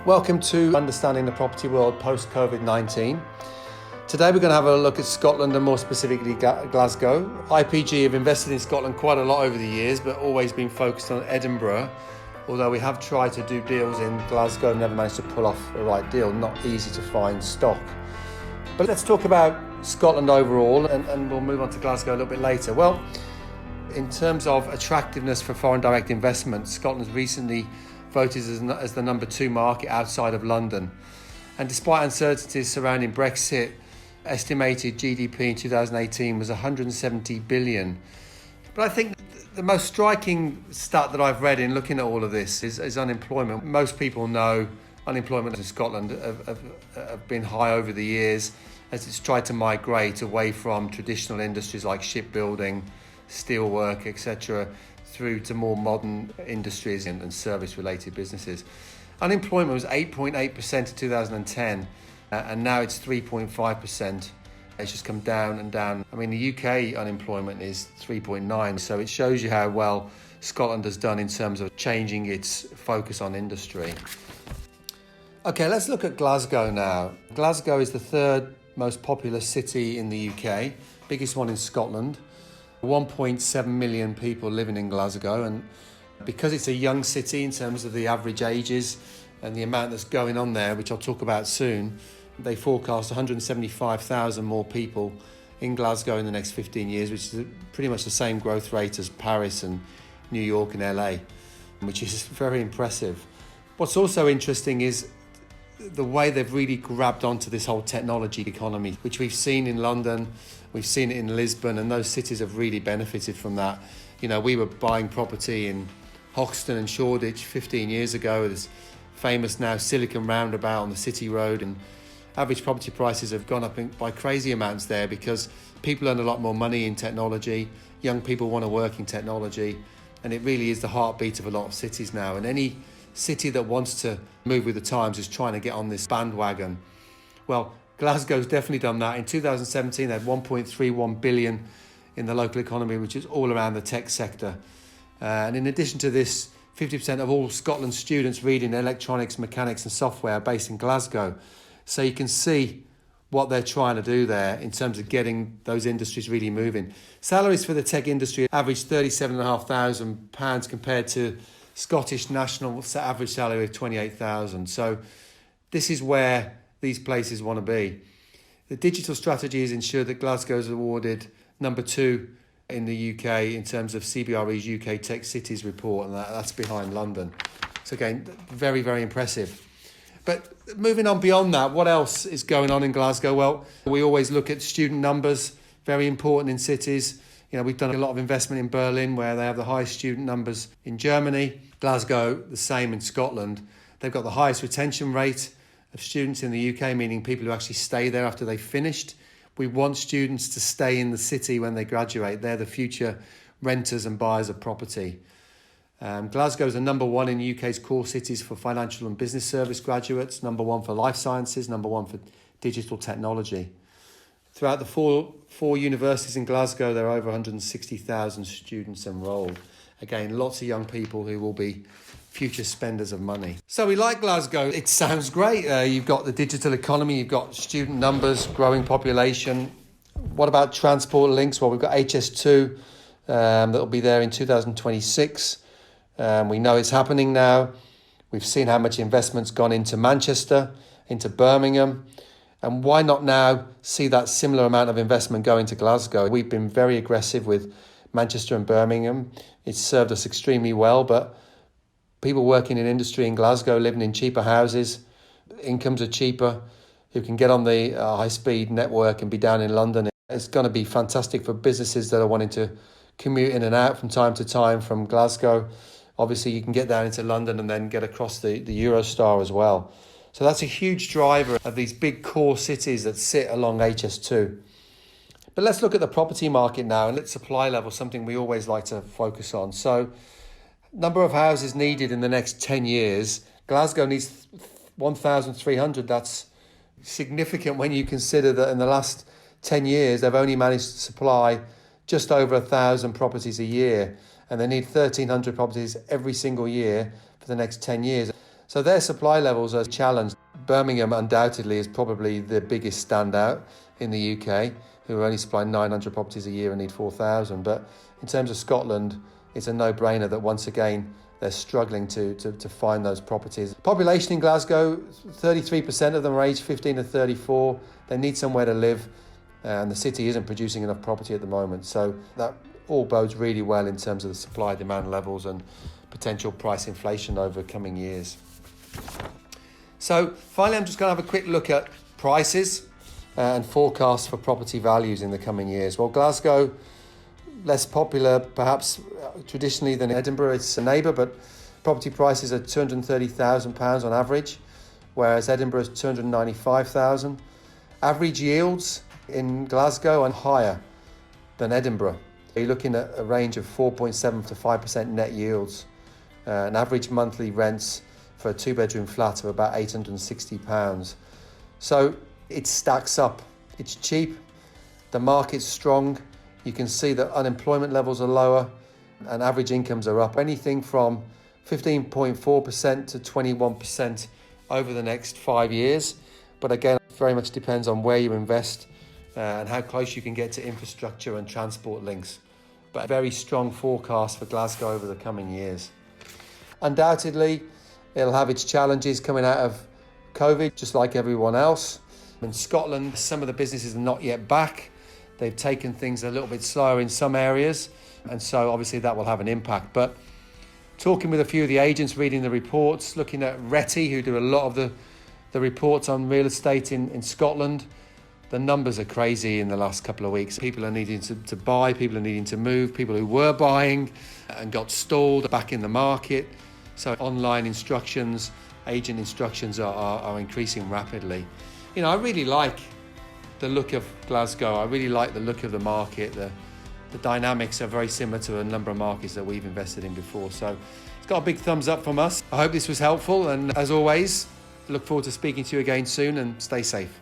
Welcome to Understanding the Property World post-COVID-19. Today we're going to have a look at Scotland and more specifically Glasgow. IPG have invested in Scotland quite a lot over the years, but always been focused on Edinburgh. Although we have tried to do deals in Glasgow, never managed to pull off the right deal. Not easy to find stock. But let's talk about Scotland overall, and we'll move on to Glasgow a little bit later. Well, in terms of attractiveness for foreign direct investment, Scotland's recently voted as the number 2 market outside of London. And despite uncertainties surrounding Brexit, estimated GDP in 2018 was 170 billion. But I think the most striking stat that I've read in looking at all of this is unemployment. Most people know unemployment in Scotland have been high over the years as it's tried to migrate away from traditional industries like shipbuilding, steelwork, etc., through to more modern industries and service-related businesses. Unemployment was 8.8% in 2010, and now it's 3.5%. It's just come down and down. I mean, the UK unemployment is 3.9%, so it shows you how well Scotland has done in terms of changing its focus on industry. Okay, let's look at Glasgow now. Glasgow is the 3rd most populous city in the UK, biggest one in Scotland. 1.7 million people living in Glasgow, and because it's a young city in terms of the average ages and the amount that's going on there, which I'll talk about soon, they forecast 175,000 more people in Glasgow in the next 15 years, which is pretty much the same growth rate as Paris and New York and LA, which is very impressive. What's also interesting is the way they've really grabbed onto this whole technology economy, which we've seen in London, we've seen it in Lisbon, and those cities have really benefited from that. You know, we were buying property in Hoxton and Shoreditch 15 years ago. There's famous now Silicon Roundabout on the City Road, and average property prices have gone up by crazy amounts there because people earn a lot more money in technology. Young people want to work in technology, and it really is the heartbeat of a lot of cities now. And any city that wants to move with the times is trying to get on this bandwagon. Well, Glasgow's definitely done that. In 2017, they had 1.31 billion in the local economy, which is all around the tech sector. And in addition to this, 50% of all Scotland's students reading electronics, mechanics and software are based in Glasgow. So you can see what they're trying to do there in terms of getting those industries really moving. Salaries for the tech industry averaged £37,500 compared to Scottish national average salary of 28,000. So this is where these places want to be. The digital strategy has ensured that Glasgow is awarded number 2 in the UK in terms of CBRE's UK Tech Cities report, and that's behind London. So again, very, very impressive. But moving on beyond that, what else is going on in Glasgow? Well, we always look at student numbers, very important in cities. You know, we've done a lot of investment in Berlin, where they have the highest student numbers in Germany. Glasgow, the same in Scotland. They've got the highest retention rate of students in the UK, meaning people who actually stay there after they've finished. We want students to stay in the city when they graduate. They're the future renters and buyers of property. Glasgow is the number 1 in UK's core cities for financial and business service graduates, number 1 for life sciences, number 1 for digital technology. Throughout the four universities in Glasgow, there are over 160,000 students enrolled. Again, lots of young people who will be future spenders of money. So we like Glasgow. It sounds great. You've got the digital economy, you've got student numbers, growing population. What about transport links? Well, we've got HS2 that will be there in 2026. We know it's happening now. We've seen how much investment's gone into Manchester, into Birmingham. And why not now see that similar amount of investment go into Glasgow? We've been very aggressive with Manchester and Birmingham. It's served us extremely well, but people working in industry in Glasgow, living in cheaper houses, incomes are cheaper, who can get on the high-speed network and be down in London. It's going to be fantastic for businesses that are wanting to commute in and out from time to time from Glasgow. Obviously, you can get down into London and then get across the Eurostar as well. So that's a huge driver of these big core cities that sit along HS2. But let's look at the property market now and its supply level, something we always like to focus on. So number of houses needed in the next 10 years. Glasgow needs 1,300. That's significant when you consider that in the last 10 years, they've only managed to supply just over 1,000 properties a year. And they need 1,300 properties every single year for the next 10 years. So their supply levels are challenged. Birmingham undoubtedly is probably the biggest standout in the UK, who only supply 900 properties a year and need 4,000. But in terms of Scotland, it's a no-brainer that once again, they're struggling to find those properties. Population in Glasgow, 33% of them are aged 15 to 34. They need somewhere to live, and the city isn't producing enough property at the moment. So that all bodes really well in terms of the supply-demand levels and potential price inflation over coming years. So finally, I'm just going to have a quick look at prices and forecasts for property values in the coming years. Well, Glasgow, less popular perhaps traditionally than Edinburgh, it's a neighbour, but property prices are £230,000 on average, whereas Edinburgh is £295,000. Average yields in Glasgow are higher than Edinburgh. You're looking at a range of 4.7 to 5% net yields, and average monthly rents for a two-bedroom flat of about £860. So it stacks up. It's cheap, the market's strong. You can see that unemployment levels are lower and average incomes are up anything from 15.4% to 21% over the next 5 years. But again, it very much depends on where you invest and how close you can get to infrastructure and transport links. But a very strong forecast for Glasgow over the coming years. Undoubtedly, it'll have its challenges coming out of COVID, just like everyone else. In Scotland, some of the businesses are not yet back. They've taken things a little bit slower in some areas, and so obviously that will have an impact. But talking with a few of the agents, reading the reports, looking at Retty, who do a lot of the reports on real estate in Scotland, the numbers are crazy in the last couple of weeks. People are needing to buy, people are needing to move, people who were buying and got stalled are back in the market. So online instructions, agent instructions are increasing rapidly. You know, I really like the look of Glasgow. I really like the look of the market. The dynamics are very similar to a number of markets that we've invested in before. So it's got a big thumbs up from us. I hope this was helpful. And as always, look forward to speaking to you again soon, and stay safe.